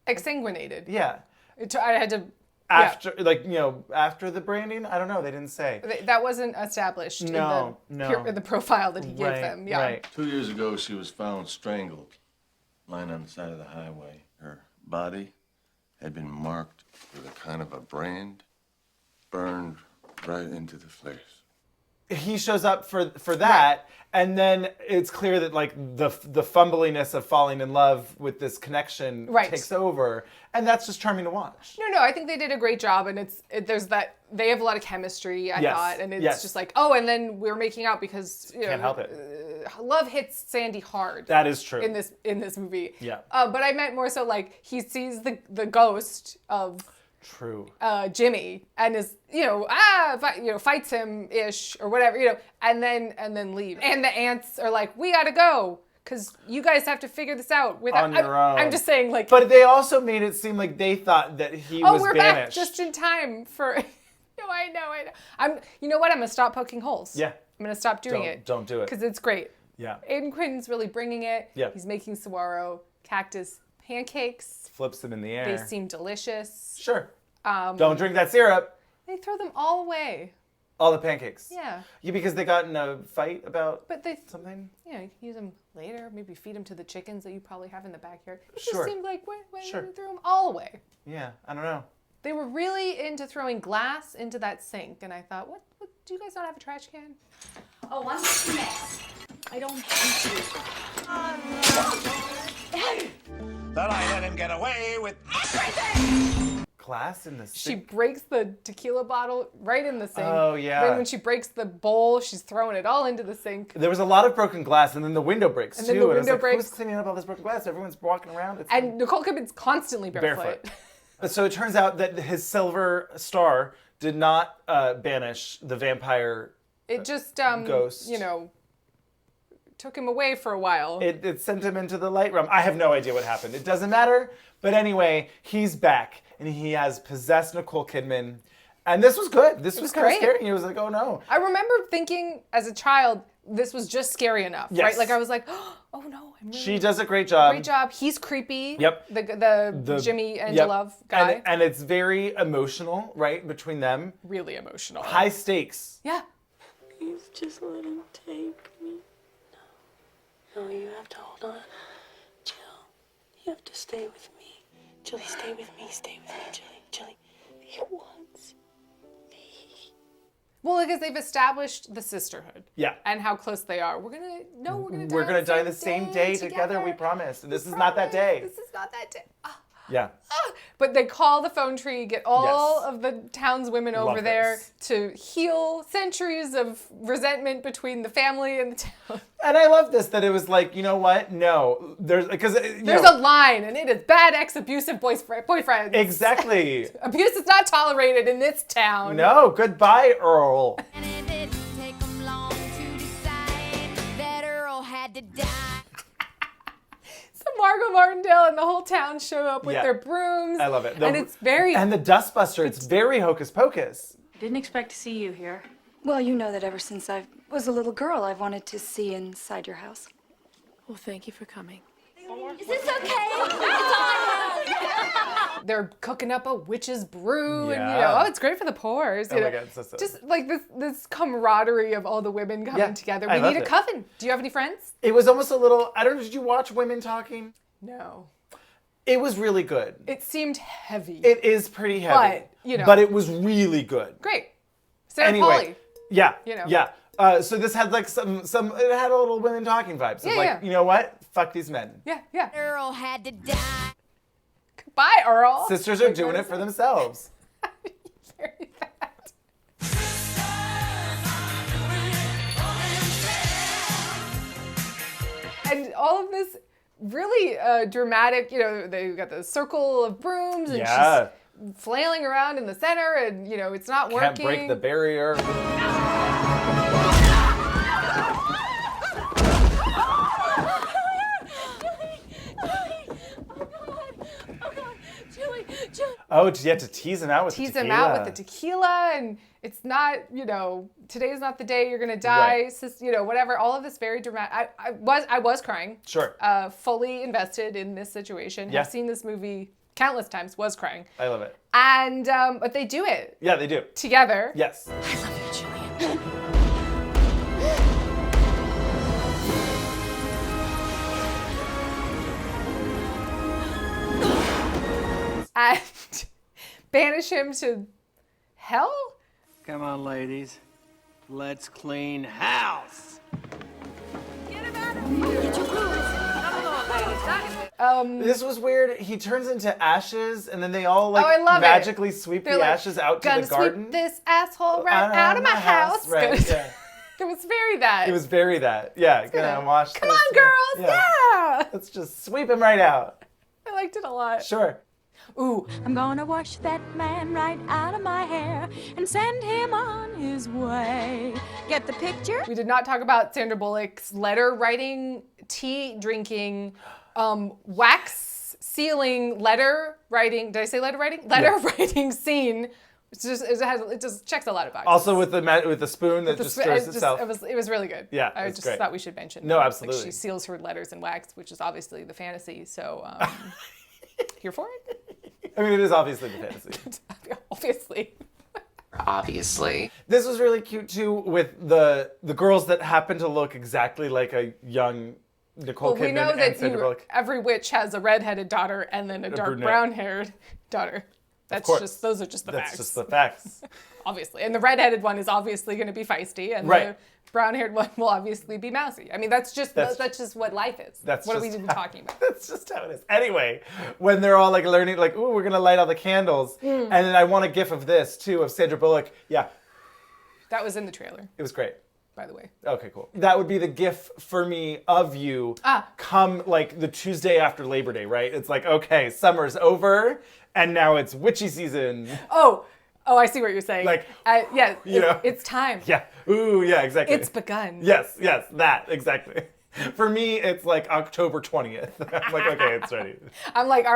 Exsanguinated. Yeah. I had to... After, like, you know, after the branding? I don't know. They didn't say. That wasn't established in the profile that he gave them. Yeah. Right. 2 years ago, she was found strangled, lying on the side of the highway. Her body had been marked with a kind of a brand, burned right into the flesh. He shows up for that, and then it's clear that, like, the fumbliness of falling in love with this connection takes over, and that's just charming to watch. No, I think they did a great job, and there's that they have a lot of chemistry. I thought, and it's just like, oh, and then we're making out because you know, can't help it. Love hits Sandy hard. That is true in this movie. Yeah. But I meant more so like he sees the ghost of. True. Jimmy and is fights him ish or whatever, you know, and then leave. And the aunts are like, we gotta go because you guys have to figure this out without. On your own. I'm just saying, like. But they also made it seem like they thought that he was we're banished. back just in time for. No, I know. You know what? I'm gonna stop poking holes. Yeah. I'm gonna stop doing it. Don't do it because it's great. Yeah. Aidan Quinn's really bringing it. Yeah. He's making saguaro cactus pancakes. Flips them in the air. They seem delicious. Sure. Don't drink that syrup. They throw them all away. All the pancakes. Yeah. Because they got in a fight about something? Yeah, you can use them later. Maybe feed them to the chickens that you probably have in the backyard. It Sure. just seemed like, why did they throw them all away? Yeah, I don't know. They were really into throwing glass into that sink, and I thought, what do you guys not have a trash can? Oh, I'm just a mess. I don't hate you. That I let him get away with everything. Glass in the sink. She breaks the tequila bottle right in the sink. Oh, yeah. Then when she breaks the bowl, she's throwing it all into the sink. There was a lot of broken glass, and then the window breaks, and too. Then the and window I was like, breaks. who's cleaning up all this broken glass? Everyone's walking around. And Nicole Kidman's constantly barefoot. So it turns out that his silver star did not banish the vampire It just, ghost. you know, took him away for a while. It sent him into the light realm. I have no idea what happened. It doesn't matter. But anyway, he's back, and he has possessed Nicole Kidman. And this was good. This was kind of scary. He was like, oh, no. I remember thinking as a child, this was just scary enough, Yes. right? Like, I was like, oh, Oh no, I'm really... She does a great job. Great job. He's creepy. Yep. The Jimmy Angelov guy. And it's very emotional, right, between them. Really emotional. High stakes. Yeah. Please just let him take me. No, you have to hold on. Jill, you have to stay with me. Jilly, stay with me, Jilly. He wants me. Well, because they've established the sisterhood. Yeah. And how close they are. We're gonna die on the same day together, we promise. And this is not that day. This is not that day. Yeah. But they call the phone tree, get all of the townswomen over there to heal centuries of resentment between the family and the town. And I love this, that it was like, you know what? No. There's a line, and it is bad ex-abusive boyfriends. Exactly. Abuse is not tolerated in this town. No, goodbye, Earl. And it didn't take them long to decide that Earl had to die. So Margot Martindale and the whole town show up with their brooms. I love it. And it's very... And the dustbuster, it's very hocus pocus. Didn't expect to see you here. Well, you know that ever since I was a little girl, I've wanted to see inside your house. Well, thank you for coming. Is this okay? It's all right. They're cooking up a witch's brew, and Yeah. it's great for the pores. Oh my God, so silly. Just like this camaraderie of all the women coming together. We I need loved a it. coven. Do you have any friends? It was almost a little, I don't know, did you watch Women Talking? No. It was really good. It seemed heavy. It is pretty heavy. But, But it was really good. Great. Sarah Anyway, Polley. yeah, You know. yeah. So this had like some, it had a little Women Talking vibes. Of like, you know what? Fuck these men. Yeah. Earl had to die. Bye, Earl. Sisters are doing it for themselves. Very bad. And all of this really dramatic, they've got the circle of brooms and she's flailing around in the center and, it's not working. Can't break the barrier. Oh, you had to tease him out with the tequila. Tease him out with the tequila, and it's not, today's not the day you're gonna die, whatever. All of this very dramatic. I was crying. Sure. Fully invested in this situation. Yeah. Have seen this movie countless times. Was crying. I love it. And but they do it. Yeah, they do. Together. Yes. I love you, Julian. And banish him to hell? Come on, ladies. Let's clean house. This was weird. He turns into ashes, and then they all I love magically it. sweep They're the like, ashes out to "Gonna the garden. Sweep this asshole right out of my house. Right. Yeah. It was very that. It was very that. Yeah. Gonna wash. Come on, girls. Yeah. Let's just sweep him right out. I liked it a lot. Sure. Ooh. I'm gonna wash that man right out of my hair and send him on his way. Get the picture? We did not talk about Sandra Bullock's letter writing, tea drinking, wax sealing, letter writing. Did I say letter writing? Letter writing scene. It just checks a lot of boxes. Also with the spoon that just stirs itself. It was really good. Yeah, I it's just great. thought we should mention. No, that. absolutely. Like she seals her letters in wax, which is obviously the fantasy. So here for it. I mean, it is obviously the fantasy. Obviously. Obviously. This was really cute too, with the girls that happen to look exactly like a young Nicole Kidman we know and that Sandra Bullock. every witch has a redheaded daughter and then a dark brunette. brown-haired daughter. Those are just the facts. That's just the facts. Obviously. And the redheaded one is obviously going to be feisty, and the brown-haired one will obviously be mousy. I mean, that's just what life is. What are we even talking about? That's just how it is. Anyway, when they're all like learning, like, ooh, we're gonna light all the candles, and then I want a gif of this too, of Sandra Bullock. Yeah. That was in the trailer. It was great. By the way. Okay, cool. That would be the gif for me of you come like the Tuesday after Labor Day, right? It's like, okay, summer's over, and now it's witchy season. Oh, I see what you're saying. Like, it's time. Yeah. Ooh, yeah, exactly. It's begun. Yes, that, exactly. For me, it's like October 20th. I'm like, okay, it's ready. I'm like,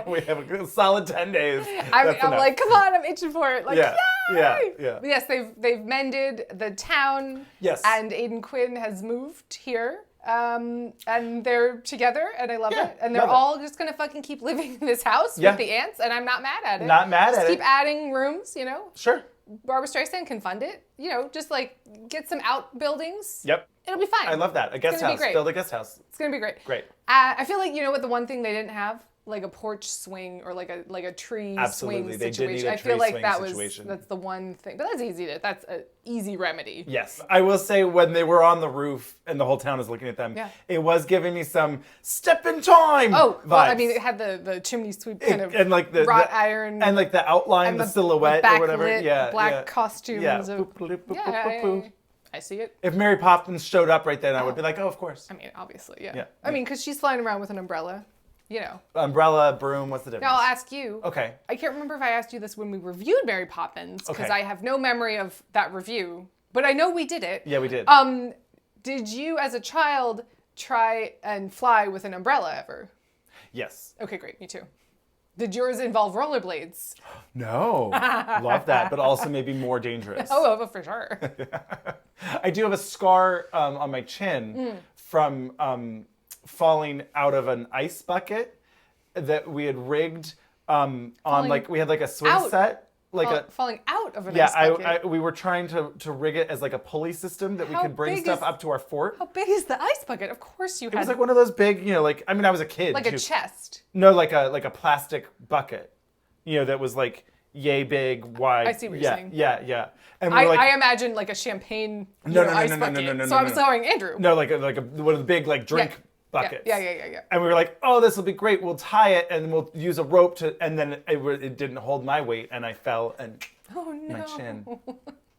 we have a good solid 10 days. I'm like, come on, I'm itching for it. Like, yeah, yay! Yeah. Yes, they've mended the town. Yes. And Aidan Quinn has moved here And they're together, and I love it. And they're love it. all just gonna fucking keep living in this house Yeah. with the ants, and I'm not mad at it. Not mad just at keep it. adding rooms, you know. Sure. Barbara Streisand can fund it. You know, just like get some outbuildings. Yep. It'll be fine. I love that. A It's guest gonna be house. great. Build a guest house. It's gonna be great. Great. I feel like, you know what, the one thing they didn't have, like a porch swing or like a tree Absolutely. swing They did situation. need a I feel tree like swing that situation. that's the one thing. But that's an easy remedy. Yes. I will say when they were on the roof and the whole town is looking at them, Yeah. it was giving me some step in time Oh, vibes. well, I mean, it had the chimney sweep kind of and like the wrought iron. and like the outline, and the silhouette or whatever. backlit Yeah. black yeah. costumes. Yeah. Of, Boop, boop, boop, yeah, boop, boop, boop. I see it. If Mary Poppins showed up right then, I would be like, oh, of course. I mean, obviously, yeah. Yeah. I mean, because she's flying around with an umbrella, you know. Umbrella, broom, what's the difference? Now I'll ask you. Okay. I can't remember if I asked you this when we reviewed Mary Poppins, because Okay. I have no memory of that review, but I know we did it. Yeah, we did. Did you, as a child, try and fly with an umbrella ever? Yes. Okay, great. Me too. Did yours involve rollerblades? No. Love that, but also maybe more dangerous. Oh, for sure. I do have a scar on my chin from falling out of an ice bucket that we had rigged on we had like a swing out. set. Falling out of an ice bucket. We were trying to rig it as like a pulley system that we How could bring big stuff is- up to our fort. How big is the ice bucket? Of course you It had. was like one of those big, I was a kid. Like too. a chest. No, like a plastic bucket, that was like yay big, wide. I see what you're saying. Yeah. And we were I imagine like a champagne No, ice bucket. So I'm sorry, Andrew. No, like one of the big like drink buckets. Yeah. And we were like, oh, this will be great. We'll tie it and we'll use a rope to, and then it didn't hold my weight and I fell and Oh no. my chin.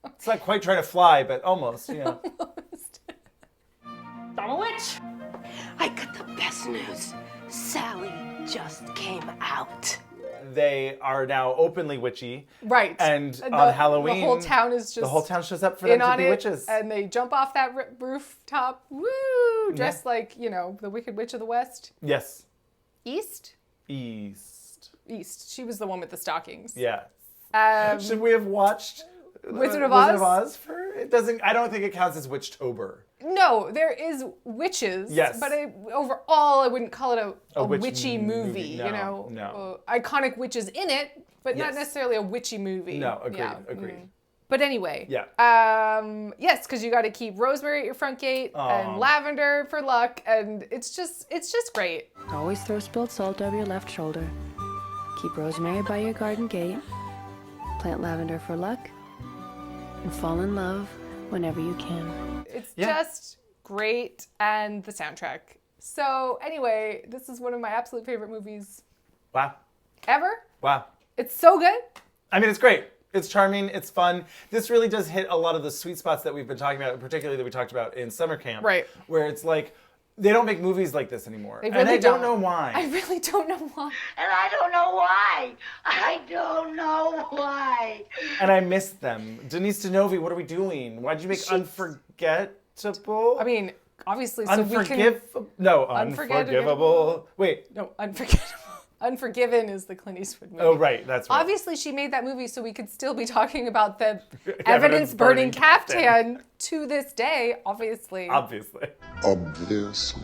It's not quite trying to fly, but almost, yeah. I'm a witch. I got the best news. Sally just came out. They are now openly witchy. Right. And the, on Halloween, the whole town is just the whole town shows up for in them to on be it, witches. and they jump off that rooftop, woo, dressed like the Wicked Witch of the West. Yes. East. She was the one with the stockings. Yeah. Should we have watched Wizard of Oz? for it? Doesn't. I don't think it counts as Witchtober. No, there is witches. Yes. But overall, I wouldn't call it a witch witchy movie. No, no. Iconic witches in it, but not Yes. necessarily a witchy movie. No, agreed. Yeah. Agreed. But anyway. Yeah. Yes, because you got to keep rosemary at your front gate and lavender for luck, and it's just great. Always throw spilled salt over your left shoulder. Keep rosemary by your garden gate. Plant lavender for luck. And fall in love whenever you can. It's just great, and the soundtrack. So anyway, this is one of my absolute favorite movies Wow. ever. Wow. It's so good. I mean, it's great. It's charming. It's fun. This really does hit a lot of the sweet spots that we've been talking about, particularly that we talked about in summer camp. Right. Where it's like, they don't make movies like this anymore. They really and I don't don't. know why. I really don't know why. And I don't know why. I don't know why. And I miss them. Denise Denovi, what are we doing? Why'd you make Unforgettable? I mean, obviously, so we can... Unforgivable. Wait. No, Unforgettable. Unforgiven is the Clint Eastwood movie. Oh, right. That's right. Obviously, she made that movie so we could still be talking about the evidence-burning caftan to this day, obviously. Obviously. Obviously.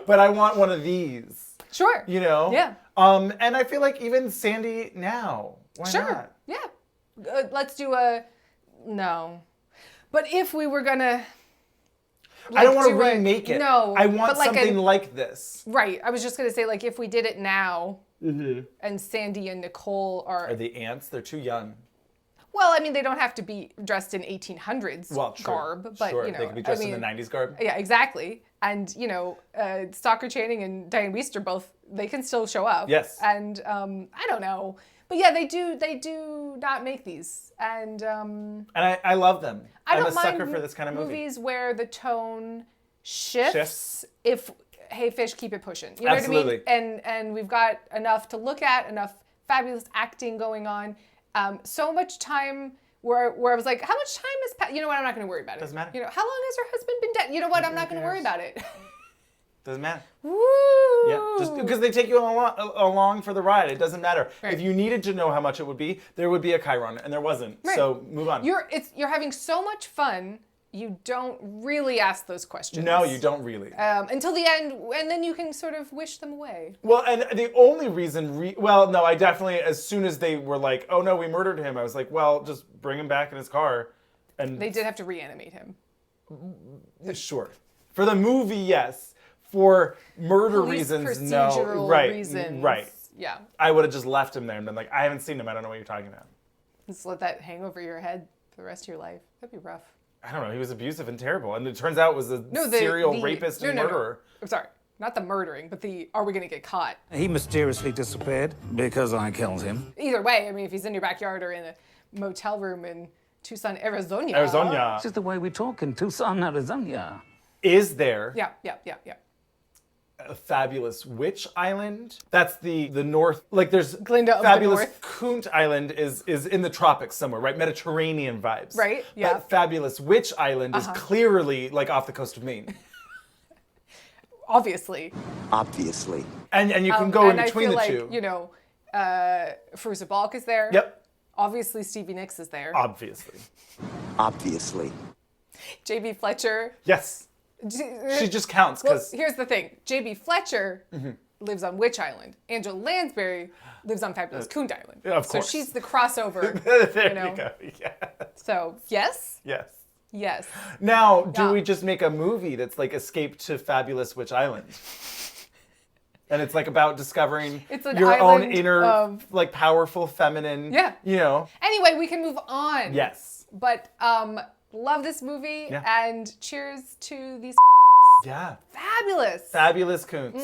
But I want one of these. Sure. Yeah. And I feel like even Sandy now. Why not? Yeah. Let's do no. But if we were gonna... I don't want to remake it. No. I want but something like this. Right. I was just going to say, like, if we did it now, and Sandy and Nicole Are the ants? They're too young. Well, I mean, they don't have to be dressed in 1800s garb, but, they can be dressed in the 90s garb. Yeah, exactly. And, Stalker Channing and Diane Wiest both, they can still show up. Yes. And, I don't know. But yeah, they do not make these. And I love them. I'm a sucker for this kind of movie. Movies where the tone shifts. If, hey, fish, keep it pushing. You know Absolutely. what I mean? And we've got enough to look at, enough fabulous acting going on. So much time where I was like, how much time has passed? You know what? I'm not going to worry about it. Doesn't matter. How long has her husband been dead? You know what? I'm not going to worry about it. Doesn't matter. Woo! Yeah, just because they take you along for the ride. It doesn't matter. Right. If you needed to know how much it would be, there would be a Chiron, and there wasn't. Right. So move on. You're having so much fun you don't really ask those questions. No, you don't really. Until the end, and then you can sort of wish them away. Well, and the only reason, no, I definitely, as soon as they were like, oh no, we murdered him, I was like, well, just bring him back in his car. And they did have to reanimate him. Sure. For the movie, yes. For murder reasons, no. Procedural reasons. Right. Yeah. I would have just left him there and been like, I haven't seen him, I don't know what you're talking about. Just let that hang over your head for the rest of your life. That'd be rough. I don't know, he was abusive and terrible. And it turns out it was a serial rapist and murderer. I'm sorry, not the murdering, but are we going to get caught? He mysteriously disappeared because I killed him. Either way, I mean, if he's in your backyard or in a motel room in Tucson, Arizona. This is the way we talk in Tucson, Arizona. Is there Yeah. a fabulous witch island? That's the north, like there's Glinda of the fabulous North. Kunt Island is in the tropics somewhere, right? Mediterranean vibes. Right, yeah. But fabulous witch island is clearly like off the coast of Maine. Obviously. And you can go in and between I feel the like, two. You know, Frusa Balk is there. Yep. Obviously, Stevie Nicks is there. Obviously. J.B. Fletcher. Yes. She just counts because. Well, here's the thing. J.B. Fletcher lives on Witch Island. Angela Lansbury lives on Fabulous Kunt Island. Of course. So she's the crossover. There you know? you go. Yeah. So, yes? Yes. Yes. Now, do we just make a movie that's like Escape to Fabulous Witch Island? And it's like about discovering your own inner, like powerful feminine. Yeah. You know. Anyway, we can move on. Yes. But love this movie and cheers to these. Yeah. Fabulous. Fabulous Coons.